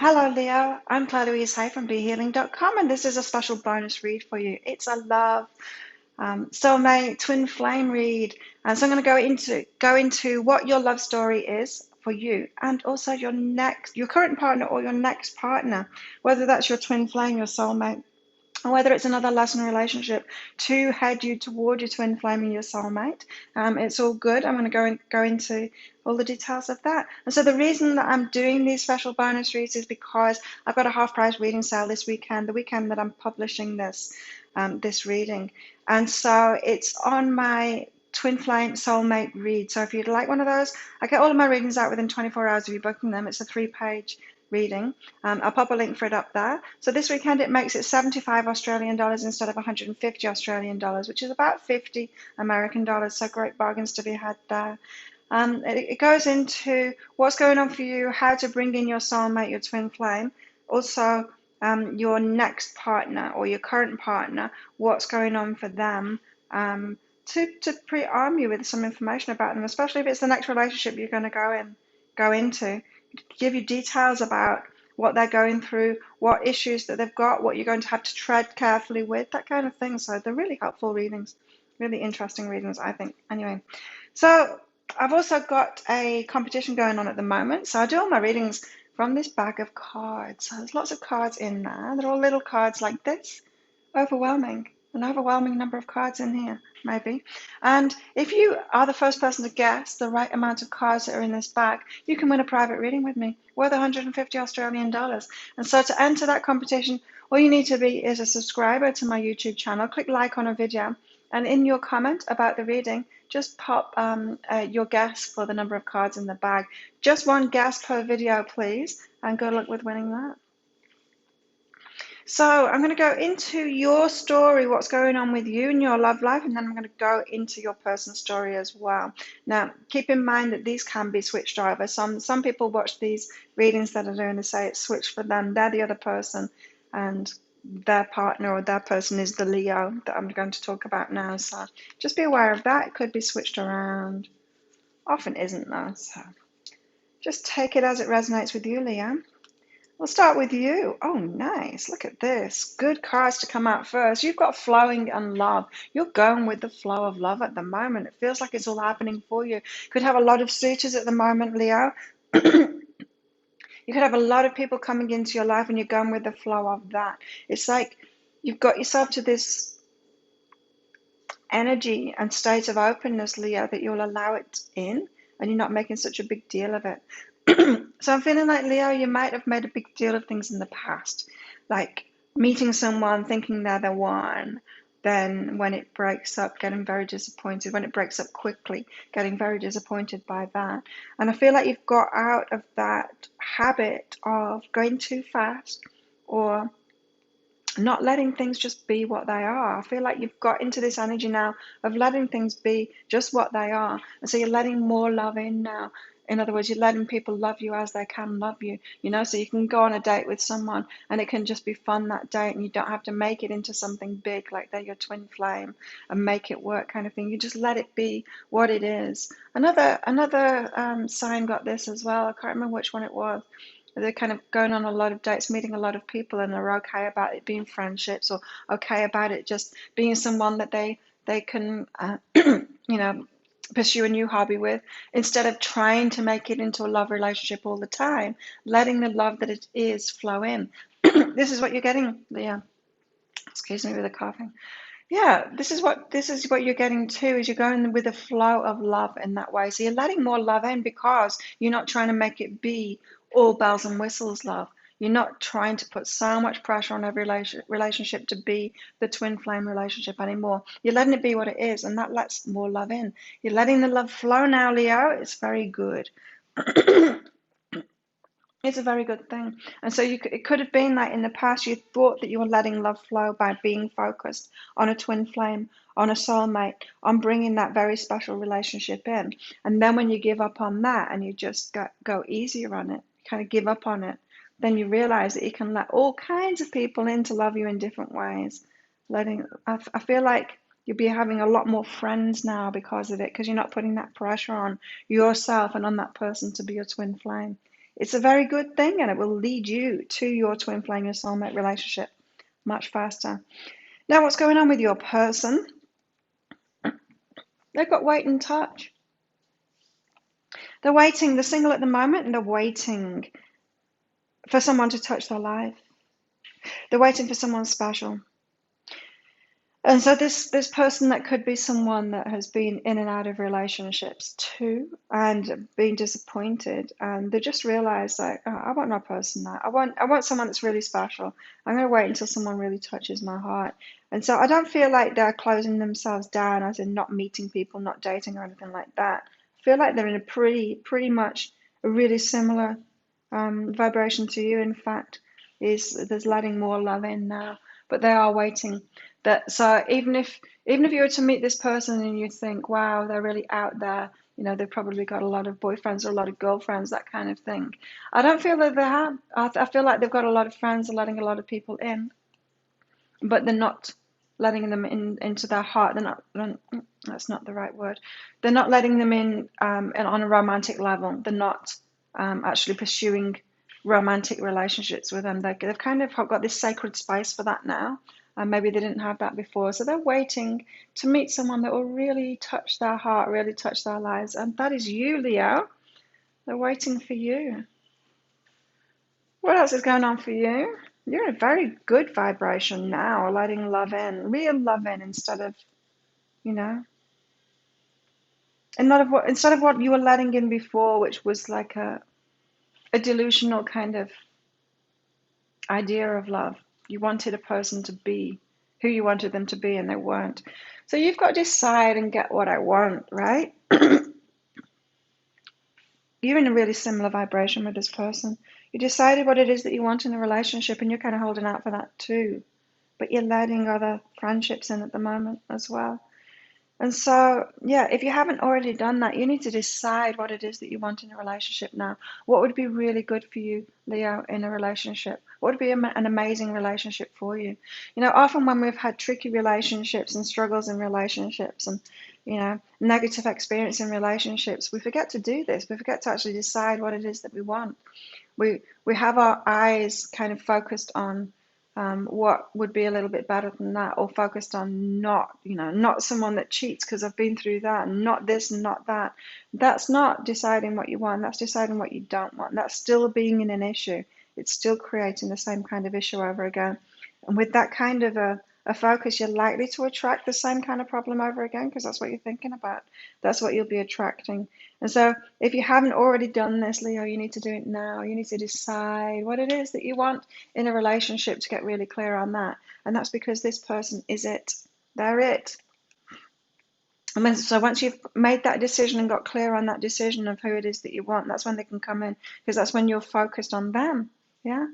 Hello, Leo. I'm Claire Louise Hay from BeHealing.com, and this is a special bonus read for you. It's a love soulmate twin flame read, and so I'm going to go into what your love story is for you, and also your current partner or your next partner, whether that's your twin flame, your soulmate, or whether it's another lesson relationship to head you toward your twin flame and your soulmate. It's all good. I'm going to go into all the details of that. And so the reason that I'm doing these special bonus reads is because I've got a half price reading sale this weekend, the weekend that I'm publishing this reading. And so it's on my twin flame soulmate read. So if you'd like one of those, I get all of my readings out within 24 hours of you booking them. It's a 3-page reading. I'll pop a link for it up there. So this weekend it makes it 75 Australian dollars instead of 150 Australian dollars, which is about 50 American dollars. So great bargains to be had there. It goes into what's going on for you, how to bring in your soulmate, your twin flame, also your next partner or your current partner, what's going on for them, to pre-arm you with some information about them, especially if it's the next relationship you're going to go into. Give you details about what they're going through, what issues that they've got, what you're going to have to tread carefully with, that kind of thing. So they're really helpful readings, really interesting readings, I think. Anyway, so I've also got a competition going on at the moment. So I do all my readings from this bag of cards. So there's lots of cards in there. They're all little cards like this. An overwhelming number of cards in here, maybe. And if you are the first person to guess the right amount of cards that are in this bag, you can win a private reading with me worth 150 Australian dollars. And so to enter that competition, all you need to be is a subscriber to my YouTube channel. Click like on a video, and in your comment about the reading, just pop your guess for the number of cards in the bag. Just one guess per video, please, and good luck with winning that. So I'm going to go into your story, what's going on with you in your love life, and then I'm going to go into your person's story as well. Now, keep in mind that these can be switched over. Some people watch these readings that are doing to say it's switched for them. They're the other person, and their partner or their person is the Leo that I'm going to talk about now. So just be aware of that. It could be switched around. Often isn't though. So just take it as it resonates with you, Leo. We'll start with you. Oh, nice. Look at this. Good cards to come out first. You've got flowing and love. You're going with the flow of love at the moment. It feels like it's all happening for you. Could have a lot of suitors at the moment, Leo. You could have a lot of people coming into your life and you're going with the flow of that. It's like you've got yourself to this energy and state of openness, Leo, that you'll allow it in and you're not making such a big deal of it. So I'm feeling like, Leo, you might have made a big deal of things in the past, like meeting someone, thinking they're the one, then when it breaks up, getting very disappointed. When it breaks up quickly, getting very disappointed by that. And I feel like you've got out of that habit of going too fast or not letting things just be what they are. I feel like you've got into this energy now of letting things be just what they are. And so you're letting more love in now. In other words, you're letting people love you as they can love you, so you can go on a date with someone and it can just be fun that date and you don't have to make it into something big like they're your twin flame and make it work kind of thing. You just let it be what it is. Another sign got this as well. I can't remember which one it was. They're kind of going on a lot of dates, meeting a lot of people, and they're okay about it being friendships or okay about it just being someone that they can, pursue a new hobby with, instead of trying to make it into a love relationship all the time, letting the love that it is flow in. This is what you're getting, Leah. Excuse me with the coughing. Yeah, this is what you're getting too, is you're going with the flow of love in that way. So you're letting more love in because you're not trying to make it be all bells and whistles love. You're not trying to put so much pressure on every relationship to be the twin flame relationship anymore. You're letting it be what it is, and that lets more love in. You're letting the love flow now, Leo. It's very good. It's a very good thing. And so it could have been that in the past you thought that you were letting love flow by being focused on a twin flame, on a soulmate, on bringing that very special relationship in. And then when you give up on that and you just go easier on it, kind of give up on it, then you realize that you can let all kinds of people in to love you in different ways. I feel like you'll be having a lot more friends now because of it, because you're not putting that pressure on yourself and on that person to be your twin flame. It's a very good thing, and it will lead you to your twin flame, your soulmate relationship much faster. Now, what's going on with your person? They've got wait and touch. They're waiting, they're single at the moment, and they're waiting for someone to touch their life. They're waiting for someone special. And so this person, that could be someone that has been in and out of relationships too, and been disappointed, and they just realize, like, oh, I want my person now. I want someone that's really special. I'm going to wait until someone really touches my heart. And so I don't feel like they're closing themselves down, as in not meeting people, not dating or anything like that. I feel like they're in a pretty much a really similar vibration to you. In fact, there's letting more love in now, but they are waiting. That so even if you were to meet this person and you think, wow, they're really out there, they've probably got a lot of boyfriends or a lot of girlfriends, that kind of thing. I don't feel that they have. I feel like they've got a lot of friends and letting a lot of people in, but they're not letting them into their heart. That's not the right word. They're not letting them in and on a romantic level. They're not actually pursuing romantic relationships with them. They've kind of got this sacred space for that now. And maybe they didn't have that before. So they're waiting to meet someone that will really touch their heart, really touch their lives. And that is you, Leo. They're waiting for you. What else is going on for you? You're in a very good vibration now, letting love in, real love in, instead of, instead of what you were letting in before, which was like a delusional kind of idea of love. You wanted a person to be who you wanted them to be, and they weren't. So you've got to decide and get what I want, right? You're in a really similar vibration with this person. You decided what it is that you want in a relationship, and you're kind of holding out for that too. But you're letting other friendships in at the moment as well. And so, yeah, if you haven't already done that, you need to decide what it is that you want in a relationship now. What would be really good for you, Leo, in a relationship? What would be an amazing relationship for you? Often when we've had tricky relationships and struggles in relationships and, negative experience in relationships, we forget to do this. We forget to actually decide what it is that we want. We have our eyes kind of focused on what would be a little bit better than that, or focused on not someone that cheats because I've been through that, and not this and not that. That's not deciding what you want. That's deciding what you don't want. That's still being in an issue. It's still creating the same kind of issue over again. And with that kind of a focus, you're likely to attract the same kind of problem over again, because that's what you're thinking about. That's what you'll be attracting. And so if you haven't already done this, Leo, you need to do it now. You need to decide what it is that you want in a relationship, to get really clear on that. And that's because this person is it. They're it. And so once you've made that decision and got clear on that decision of who it is that you want, that's when they can come in, because that's when you're focused on them. Yeah?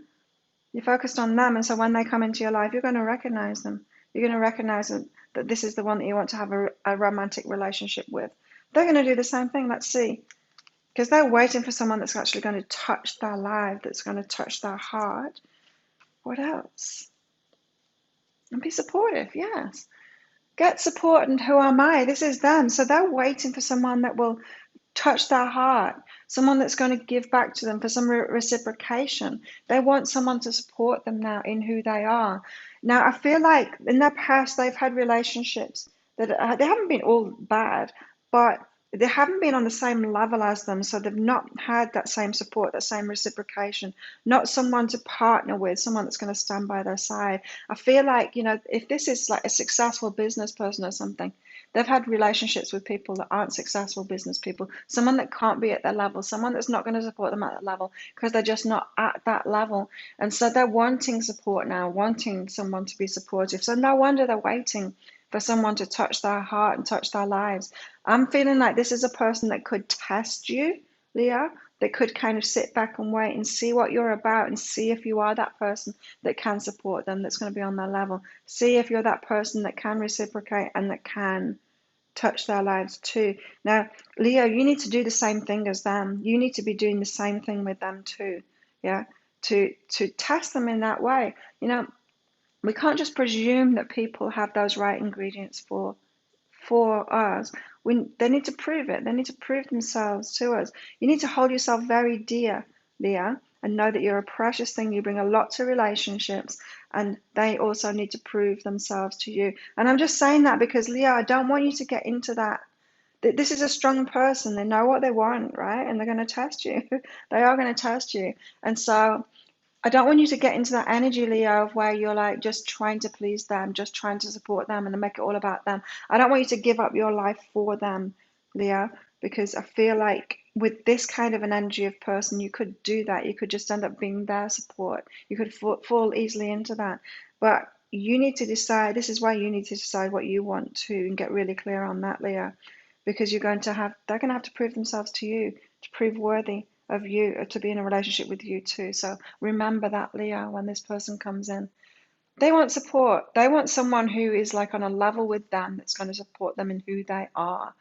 You're focused on them. And so when they come into your life, you're going to recognize them. You're going to recognize that this is the one that you want to have a romantic relationship with. They're going to do the same thing. Let's see. Because they're waiting for someone that's actually going to touch their life, that's going to touch their heart. What else? And be supportive, yes. Get support, and who am I? This is them. So they're waiting for someone that will touch their heart, someone that's going to give back to them for some reciprocation. They want someone to support them now in who they are. Now, I feel like in their past, they've had relationships that they haven't been all bad, but they haven't been on the same level as them. So they've not had that same support, that same reciprocation, not someone to partner with, someone that's going to stand by their side. I feel like, if this is like a successful business person or something, they've had relationships with people that aren't successful business people, someone that can't be at their level, someone that's not going to support them at that level because they're just not at that level. And so they're wanting support now, wanting someone to be supportive. So no wonder they're waiting for someone to touch their heart and touch their lives. I'm feeling like this is a person that could test you, Leo, that could kind of sit back and wait and see what you're about, and see if you are that person that can support them, that's going to be on their level. See if you're that person that can reciprocate and that can touch their lives too. Now, Leo, you need to do the same thing as them. You need to be doing the same thing with them too. Yeah, to test them in that way. We can't just presume that people have those right ingredients for us. They need to prove it. They need to prove themselves to us. You need to hold yourself very dear Leo, and know that you're a precious thing. You bring a lot to relationships, and they also need to prove themselves to you. And I'm just saying that because, Leo, I don't want you to get into that. This is a strong person. They know what they want, right? And they're going to test you. They are going to test you. And so I don't want you to get into that energy, Leo, of where you're like just trying to please them, just trying to support them and to make it all about them. I don't want you to give up your life for them, Leo, because I feel like with this kind of an energy of person, you could do that. You could just end up being their support. You could fall easily into that. But you need to decide, this is why you need to decide what you want to and get really clear on that, Leo, because they're going to have to prove themselves to you, to prove worthy of you, to be in a relationship with you too. So remember that, Leo, when this person comes in. They want support. They want someone who is like on a level with them that's going to support them in who they are.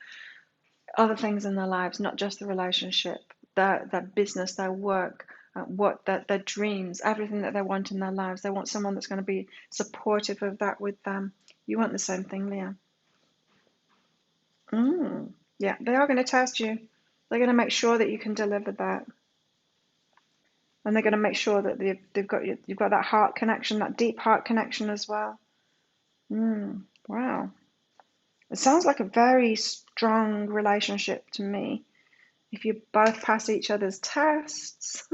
Other things in their lives, not just the relationship, their business, their work, their dreams, everything that they want in their lives. They want someone that's going to be supportive of that with them. You want the same thing, Leo. Yeah, they are going to test you. They're going to make sure that you can deliver that. And they're going to make sure that you've got that heart connection, that deep heart connection as well. Wow. It sounds like a very strong relationship to me. If you both pass each other's tests.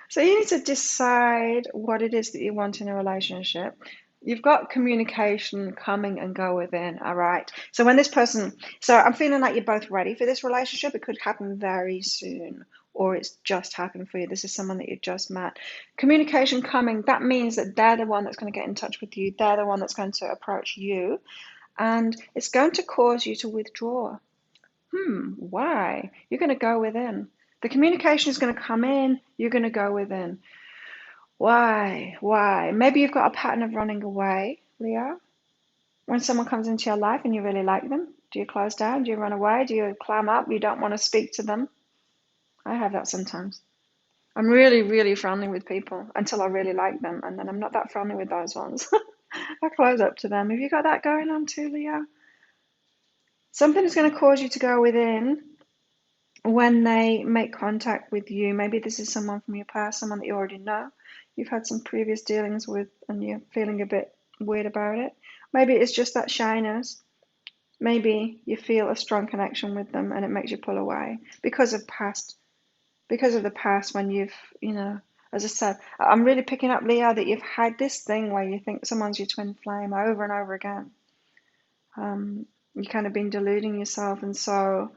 So you need to decide what it is that you want in a relationship. You've got communication coming and go within, all right? So I'm feeling like you're both ready for this relationship. It could happen very soon, or it's just happened for you. This is someone that you just met. Communication coming, that means that they're the one that's going to get in touch with you. They're the one that's going to approach you, and it's going to cause you to withdraw. Why? You're going to go within. The communication is going to come in, you're going to go within. Why? Why? Maybe you've got a pattern of running away, Leo. When someone comes into your life and you really like them, do you close down? Do you run away? Do you clam up? You don't want to speak to them? I have that sometimes. I'm really, really friendly with people until I really like them, and then I'm not that friendly with those ones. I close up to them. Have you got that going on too, Leo? Something is going to cause you to go within when they make contact with you. Maybe this is someone from your past, someone that you already know, you've had some previous dealings with, and you're feeling a bit weird about it. Maybe it's just that shyness. Maybe you feel a strong connection with them and it makes you pull away because of the past when as I said, I'm really picking up, Leo, that you've had this thing where you think someone's your twin flame over and over again. You kind of been deluding yourself, and so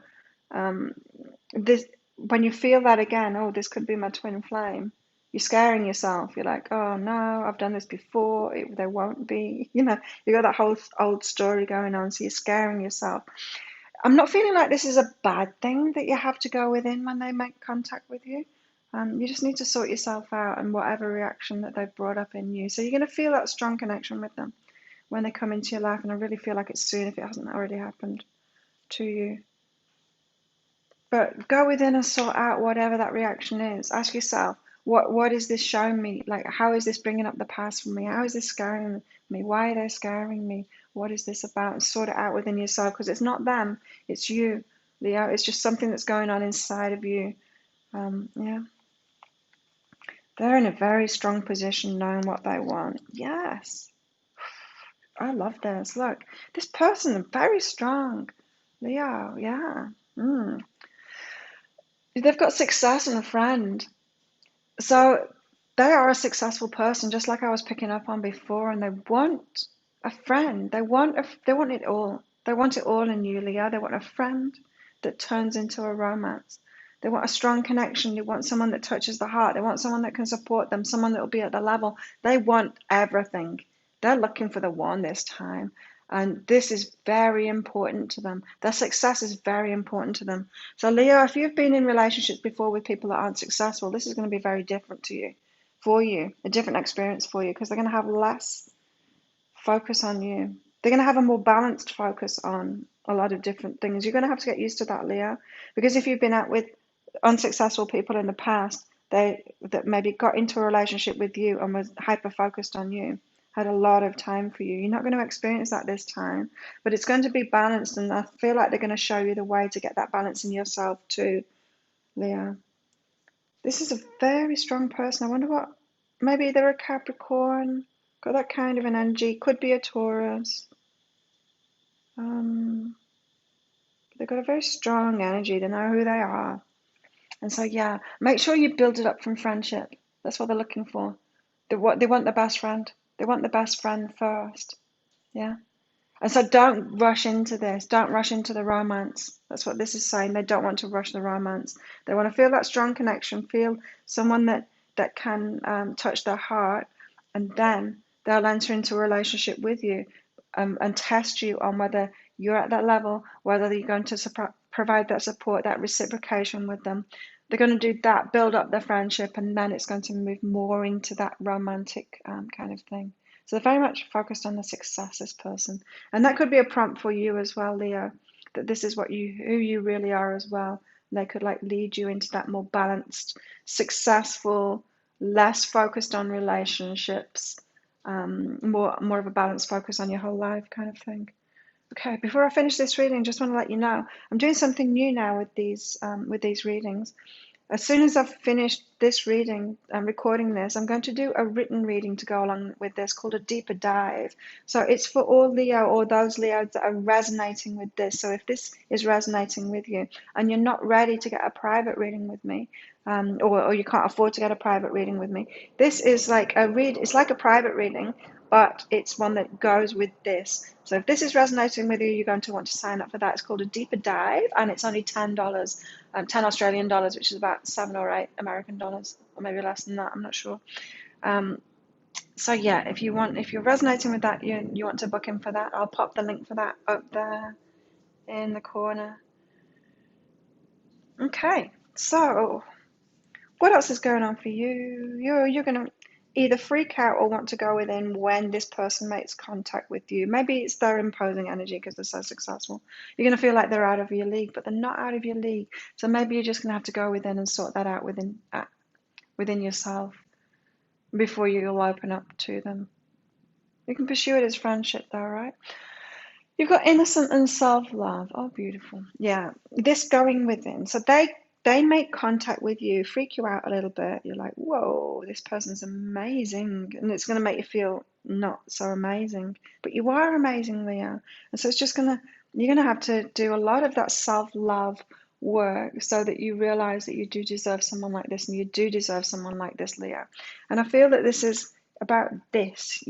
this when you feel that again, oh, this could be my twin flame, you're scaring yourself. You're like, oh no, I've done this before, there won't be, you got that whole old story going on, so you're scaring yourself. I'm not feeling like this is a bad thing that you have to go within when they make contact with you. You just need to sort yourself out and whatever reaction that they've brought up in you. So you're going to feel that strong connection with them when they come into your life, and I really feel like it's soon if it hasn't already happened to you. But go within and sort out whatever that reaction is. Ask yourself, what is this showing me? Like, how is this bringing up the past for me? How is this scaring me? Why are they scaring me? What is this about? And sort it out within yourself, because it's not them, it's you, Leo. It's just something that's going on inside of you. Yeah. They're in a very strong position knowing what they want. Yes. I love this. Look, this person is very strong. Leo, yeah. They've got success and a friend. So they are a successful person, just like I was picking up on before, and they want a friend. They want it all. They want it all in you, Leo. They want a friend that turns into a romance. They want a strong connection. They want someone that touches the heart. They want someone that can support them, someone that will be at the level. They want everything. They're looking for the one this time. And this is very important to them. Their success is very important to them. So, Leo, if you've been in relationships before with people that aren't successful, this is going to be very different for you, a different experience for you, because they're going to have less focus on you. They're going to have a more balanced focus on a lot of different things. You're going to have to get used to that, Leo, because if you've been out with unsuccessful people in the past, that maybe got into a relationship with you and was hyper focused on you, had a lot of time for you. You're not going to experience that this time, but it's going to be balanced, and I feel like they're going to show you the way to get that balance in yourself too, Leo. This is a very strong person. I wonder what, maybe they're a Capricorn, got that kind of an energy. Could be a Taurus. Um, they've got a very strong energy. They know who they are. And so, yeah, make sure you build it up from friendship. That's what they're looking for. They want the best friend. They want the best friend first. Yeah. And so don't rush into this. Don't rush into the romance. That's what this is saying. They don't want to rush the romance. They want to feel that strong connection, feel someone that can touch their heart, and then they'll enter into a relationship with you, and test you on whether you're at that level, whether you're going to provide that support, that reciprocation with them. They're going to do that, build up their friendship, and then it's going to move more into that romantic kind of thing. So they're very much focused on the success, this person. And that could be a prompt for you as well, Leo, that this is who you really are as well. And they could like lead you into that more balanced, successful, less focused on relationships, more of a balanced focus on your whole life kind of thing. Okay, before I finish this reading, just want to let you know I'm doing something new now with these readings. As soon as I've finished this reading and recording this, I'm going to do a written reading to go along with this called a deeper dive. So it's for all Leo or those Leos that are resonating with this. So if this is resonating with you and you're not ready to get a private reading with me, or you can't afford to get a private reading with me, this is like it's like a private reading, but it's one that goes with this. So if this is resonating with you, you're going to want to sign up for that. It's called a deeper dive, and it's only $10. 10 Australian dollars, which is about 7 or 8 American dollars, or maybe less than that. I'm not sure. So yeah, if you're resonating with that, you want to book in for that. I'll pop the link for that up there in the corner. Okay, so what else is going on for you? You're gonna either freak out or want to go within when this person makes contact with you. Maybe it's their imposing energy because they're so successful. You're gonna feel like they're out of your league, but they're not out of your league. So maybe you're just gonna have to go within and sort that out within yourself before you'll open up to them. You can pursue it as friendship though, right? You've got innocent and self-love. Oh, beautiful. Yeah, this going within. So they make contact with you, freak you out a little bit. You're like, whoa, this person's amazing. And it's going to make you feel not so amazing. But you are amazing, Leo. And so you're going to have to do a lot of that self-love work so that you realize that you do deserve someone like this and you do deserve someone like this, Leo. And I feel that this is about this.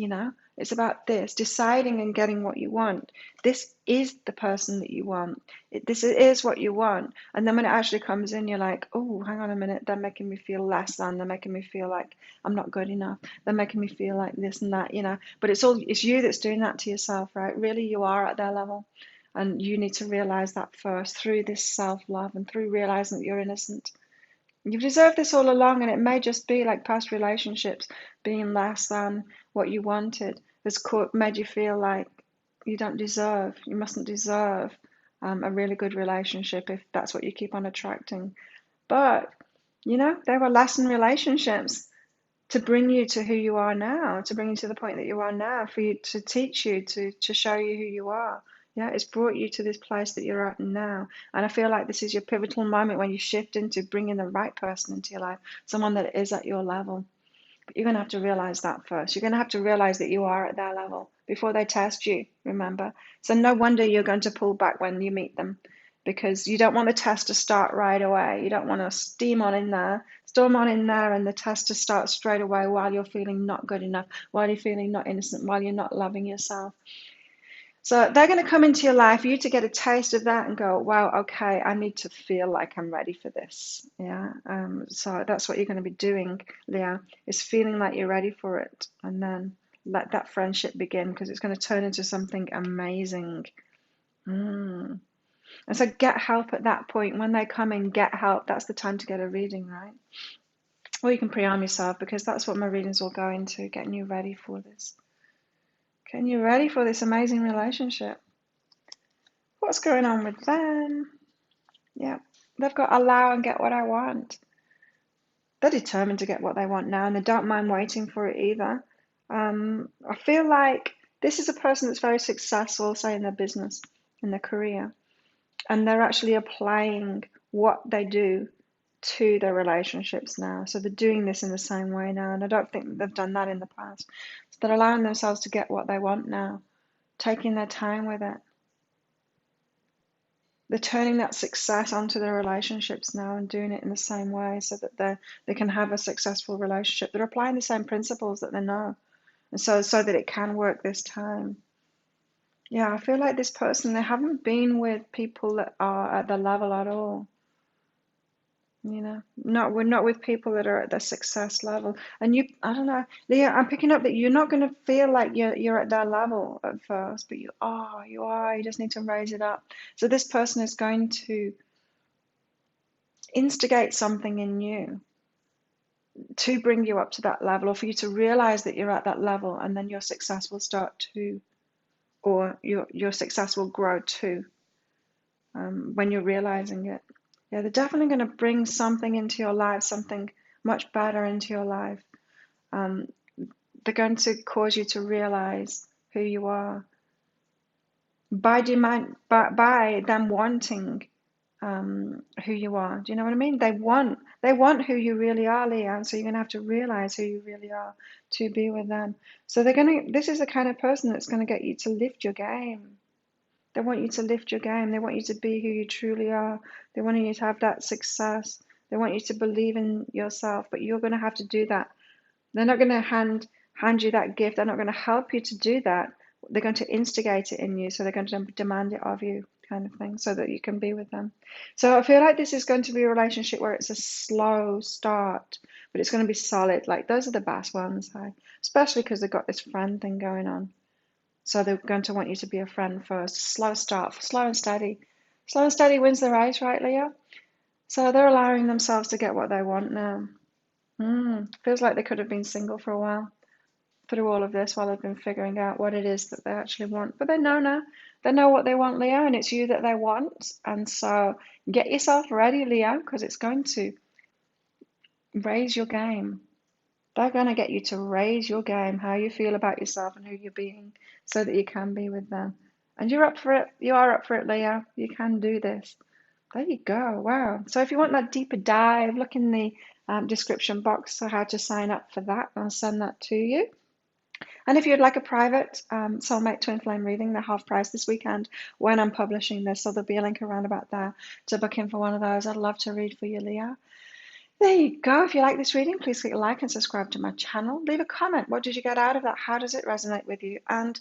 It's about this, deciding and getting what you want. This is the person that you want. This is what you want. And then when it actually comes in, you're like, oh, hang on a minute. They're making me feel less than. They're making me feel like I'm not good enough. They're making me feel like this and that. But it's you that's doing that to yourself, right? Really, you are at their level. And you need to realize that first through this self-love and through realizing that you're innocent. You've deserved this all along, and it may just be like past relationships being less than what you wanted has made you feel like you mustn't deserve a really good relationship if that's what you keep on attracting. But, there were less than relationships to bring you to who you are now, to bring you to the point that you are now, for you to teach you, to show you who you are. Yeah, it's brought you to this place that you're at now. And I feel like this is your pivotal moment when you shift into bringing the right person into your life, someone that is at your level. But you're going to have to realize that first. You're going to have to realize that you are at their level before they test you, remember? So no wonder you're going to pull back when you meet them because you don't want the test to start right away. You don't want to storm on in there and the test to start straight away while you're feeling not good enough, while you're feeling not innocent, while you're not loving yourself. So they're going to come into your life for you to get a taste of that and go, wow, okay, I need to feel like I'm ready for this. Yeah. So that's what you're going to be doing, Leah, is feeling like you're ready for it. And then let that friendship begin because it's going to turn into something amazing. And so get help at that point. When they come in, get help. That's the time to get a reading, right? Or you can pre-arm yourself because that's what my readings will go into, getting you ready for this. Getting you ready for this amazing relationship. What's going on with them? Yeah, they've got allow and get what I want. They're determined to get what they want now and they don't mind waiting for it either. I feel like this is a person that's very successful, say in their business, in their career, and they're actually applying what they do to their relationships now. So they're doing this in the same way now, and I don't think they've done that in the past. So they're allowing themselves to get what they want now, taking their time with it. They're turning that success onto their relationships now and doing it in the same way so that they can have a successful relationship. They're applying the same principles that they know, and so that it can work this time. Yeah, I feel like this person, they haven't been with people that are at the level at all. We're not with people that are at the success level. And I don't know, Leah, I'm picking up that you're not going to feel like you're at that level at first, but you are. You just need to raise it up. So this person is going to instigate something in you to bring you up to that level, or for you to realize that you're at that level, and then your success will start to, or your success will grow too, when you're realizing it. Yeah, they're definitely going to bring something into your life, something much better into your life. They're going to cause you to realize who you are by them wanting who you are. Do you know what I mean? They want who you really are, Leah. And so you're going to have to realize who you really are to be with them. So this is the kind of person that's going to get you to lift your game. They want you to lift your game. They want you to be who you truly are. They want you to have that success. They want you to believe in yourself, but you're going to have to do that. They're not going to hand you that gift. They're not going to help you to do that. They're going to instigate it in you. So they're going to demand it of you, kind of thing, so that you can be with them. So I feel like this is going to be a relationship where it's a slow start, but it's going to be solid. Like, those are the best ones, especially because they've got this friend thing going on. So they're going to want you to be a friend first. Slow start, slow and steady. Slow and steady wins the race, right, Leah? So they're allowing themselves to get what they want now. Feels like they could have been single for a while through all of this, while they've been figuring out what it is that they actually want. But they know now. They know what they want, Leo, and it's you that they want. And so get yourself ready, Leo, because it's going to raise your game. They're going to get you to raise your game, how you feel about yourself and who you're being, so that you can be with them. And you're up for it. You are up for it, Leo. You can do this. There you go. Wow. So if you want that deeper dive, look in the description box for how to sign up for that. I'll send that to you. And if you'd like a private soulmate twin flame reading, they're half price this weekend when I'm publishing this. So there'll be a link around about there to book in for one of those. I'd love to read for you, Leo. There you go. If you like this reading, please click like and subscribe to my channel. Leave a comment. What did you get out of that? How does it resonate with you? And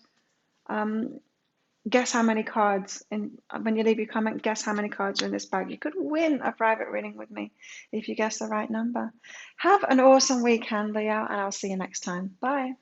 guess how many cards, when you leave your comment, guess how many cards are in this bag. You could win a private reading with me if you guess the right number. Have an awesome weekend, Leo, and I'll see you next time. Bye.